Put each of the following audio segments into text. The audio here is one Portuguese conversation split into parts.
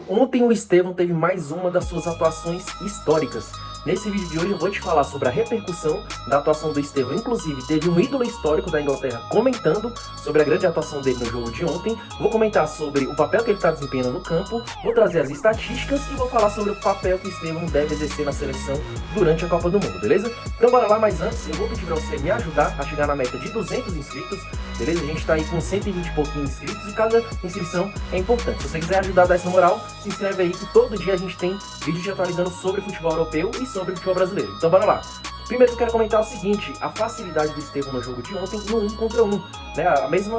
Ontem o Estevão teve mais uma das suas atuações históricas. Nesse vídeo de hoje eu vou te falar sobre a repercussão da atuação do Estevão. Inclusive, teve um ídolo histórico da Inglaterra comentando sobre a grande atuação dele no jogo de ontem. Vou comentar sobre o papel que ele está desempenhando no campo, vou trazer as estatísticas e vou falar sobre o papel que o Estevão deve exercer na seleção durante a Copa do Mundo, beleza? Então bora lá, mas antes eu vou pedir para você me ajudar a chegar na meta de 200 inscritos, beleza? A gente está aí com 120 e pouquinhos inscritos e cada inscrição é importante. Se você quiser ajudar a dar essa moral, se inscreve aí que todo dia a gente tem vídeo te atualizando sobre futebol europeu e sobre futebol brasileiro. Então bora lá. Primeiro eu quero comentar o seguinte, a facilidade do Estevão no jogo de ontem no 1 contra 1. Né? A mesma,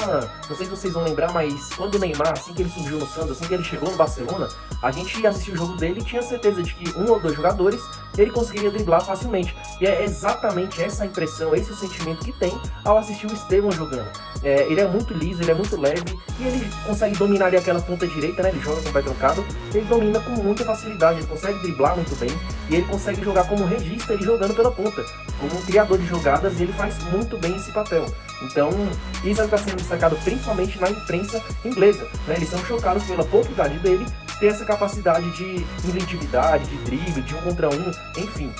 não sei se vocês vão lembrar, mas quando o Neymar, assim que ele surgiu no Santos, assim que ele chegou no Barcelona, a gente assistiu o jogo dele e tinha certeza de que um ou dois jogadores ele conseguiria driblar facilmente. E é exatamente essa impressão, esse o sentimento que tem ao assistir o Estevão jogando. Ele é muito liso, ele é muito leve e ele consegue dominar ali aquela ponta direita, né? Ele joga com o pé trocado, ele domina com muita facilidade, ele consegue driblar muito bem e ele consegue jogar como regista, ele jogando pela ponta. Como um criador de jogadas, ele faz muito bem esse papel. Então, isso está sendo destacado principalmente na imprensa inglesa, né? Eles são chocados pela pouca idade dele, ter essa capacidade de inventividade, de drible, de 1 contra 1, enfim.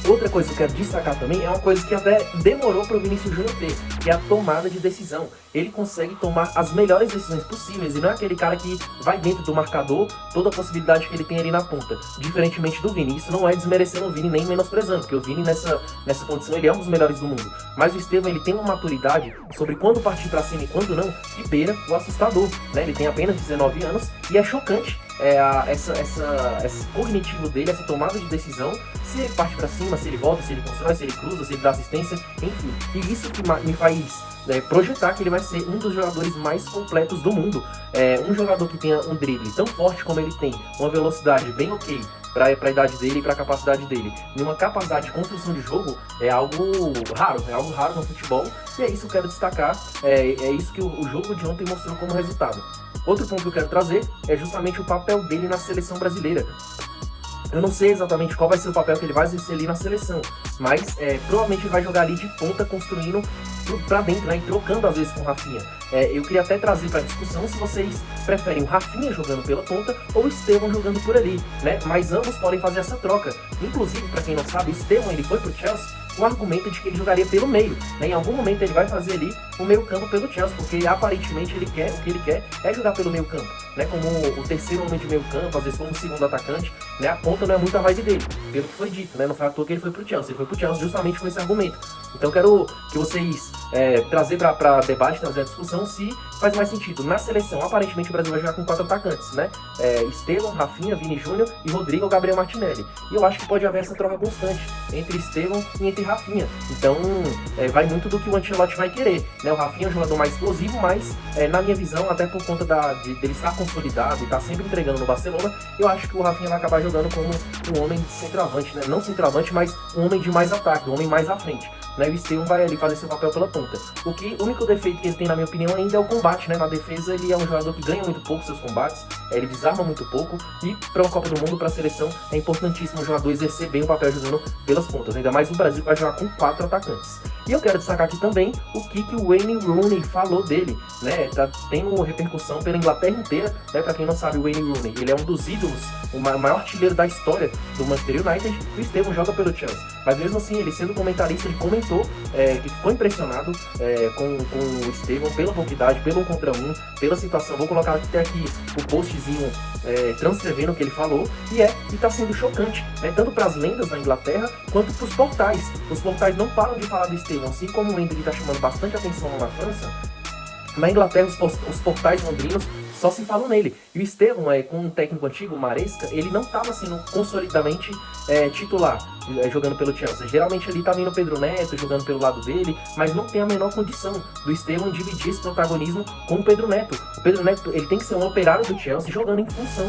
Outra coisa que eu quero destacar também é uma coisa que até demorou para o Vinícius Júnior ter, que é a tomada de decisão. Ele consegue tomar as melhores decisões possíveis e não é aquele cara que vai dentro do marcador toda a possibilidade que ele tem ali na ponta. Diferentemente do Vini, isso não é desmerecendo o Vini nem menosprezando, porque o Vini nessa condição ele é um dos melhores do mundo. Mas o Estevão ele tem uma maturidade sobre quando partir para cima e quando não, que beira o assustador, né? Ele tem apenas 19 anos e é chocante esse cognitivo dele, essa tomada de decisão, se ele parte pra cima, se ele volta, se ele constrói, se ele cruza, se ele dá assistência, enfim. E isso que me faz projetar que ele vai ser um dos jogadores mais completos do mundo. Um jogador que tenha um drible tão forte como ele tem, uma velocidade bem ok para a idade dele e para a capacidade dele, e uma capacidade de construção de jogo é algo raro no futebol, e é isso que eu quero destacar, é isso que o jogo de ontem mostrou como resultado. Outro ponto que eu quero trazer é justamente o papel dele na seleção brasileira. Eu não sei exatamente qual vai ser o papel que ele vai exercer ali na seleção, mas provavelmente ele vai jogar ali de ponta, construindo pra dentro, né, e trocando às vezes com o Rafinha. Eu queria até trazer pra discussão se vocês preferem o Rafinha jogando pela ponta ou o Estevão jogando por ali, né? Mas ambos podem fazer essa troca. Inclusive, pra quem não sabe, o Estevão ele foi pro Chelsea com o argumento de que ele jogaria pelo meio, né? Em algum momento ele vai fazer ali o meio campo pelo Chelsea, porque aparentemente o que ele quer é jogar pelo meio campo, né? Como o terceiro homem de meio campo, às vezes como o segundo atacante, né? A ponta não é muito a vibe dele, pelo que foi dito, né? Não foi à toa que ele foi pro Chelsea, ele foi pro Chelsea justamente com esse argumento. Então eu quero que vocês trazer para debate, trazer a discussão se faz mais sentido. Na seleção, aparentemente o Brasil vai jogar com 4 atacantes, né? Estevão, Rafinha, Vini Júnior e Rodrigo ou Gabriel Martinelli. E eu acho que pode haver essa troca constante entre Estevão e entre Rafinha. Então vai muito do que o Ancelotti vai querer, né? O Rafinha é um jogador mais explosivo, mas na minha visão, até por conta dele estar consolidado e estar sempre entregando no Barcelona, eu acho que o Rafinha vai acabar jogando como um homem de centroavante, né? Não centroavante, mas um homem de mais ataque, um homem mais à frente, né? O Estevão vai ali fazer seu papel pela ponta. O único defeito que ele tem, na minha opinião, ainda é o combate, né? Na defesa ele é um jogador que ganha muito pouco seus combates, ele desarma muito pouco, e para uma Copa do Mundo, para a seleção, é importantíssimo o jogador exercer bem o papel jogando pelas pontas, ainda mais o Brasil que vai jogar com 4 atacantes. E eu quero destacar aqui também o que o Wayne Rooney falou dele, né? Tá tendo repercussão pela Inglaterra inteira, né? Para quem não sabe, o Wayne Rooney, ele é um dos ídolos, o maior artilheiro da história do Manchester United, e o Estevão joga pelo Chelsea. Mas mesmo assim, ele sendo comentarista, ele comentou que ficou impressionado com o Estevão pela pouca idade, pelo 1 contra 1, pela situação. Vou colocar até aqui o postzinho transcrevendo o que ele falou, e tá sendo chocante, né? Tanto para as lendas da Inglaterra quanto para os portais. Os portais não param de falar do Estevão, assim como o Hendrick está chamando bastante atenção na França. Na Inglaterra, os portais londrinos só se falam nele. E o Estevão, com um técnico antigo, o Maresca, ele não estava sendo consolidadamente titular, jogando pelo Chelsea. Geralmente ali tá vindo o Pedro Neto jogando pelo lado dele, mas não tem a menor condição do Estevão dividir esse protagonismo com o Pedro Neto. O Pedro Neto, ele tem que ser um operário do Chelsea jogando em função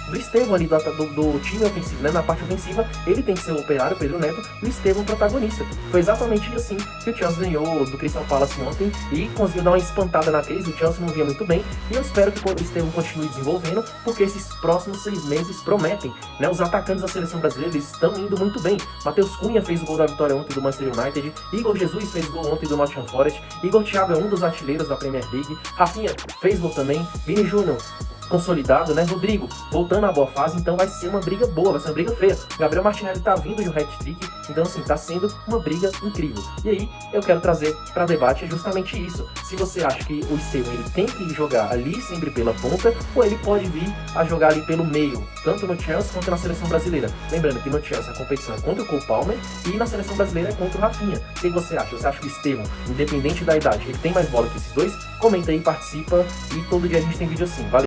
do Estevão ali, do time ofensivo, né? Na parte ofensiva, ele tem que ser o operário, o Pedro Neto, e o Estevão protagonista. Foi exatamente assim que o Chelsea ganhou do Crystal Palace ontem e conseguiu dar uma espantada na crise. O Chelsea não via muito bem, e eu espero que o Estevão continue desenvolvendo, porque esses próximos 6 meses prometem, né? Os atacantes da seleção brasileira estão indo muito bem. Matheus Cunha fez o gol da vitória ontem do Manchester United, Igor Jesus fez o gol ontem do Nottingham Forest, Igor Thiago é um dos artilheiros da Premier League, Rafinha fez gol também, Vini Júnior consolidado, né? Rodrigo, voltando à boa fase, então vai ser uma briga boa, vai ser uma briga feia. Gabriel Martinelli tá vindo de um hat-trick, então assim, tá sendo uma briga incrível. E aí, eu quero trazer para debate justamente isso. Se você acha que o Estevão ele tem que jogar ali sempre pela ponta, ou ele pode vir a jogar ali pelo meio, tanto no Chelsea quanto na seleção brasileira. Lembrando que no Chelsea a competição é contra o Cole Palmer e na seleção brasileira é contra o Rafinha. O que você acha? Você acha que o Estevão, independente da idade, ele tem mais bola que esses dois? Comenta aí, participa e todo dia a gente tem vídeo assim. Valeu!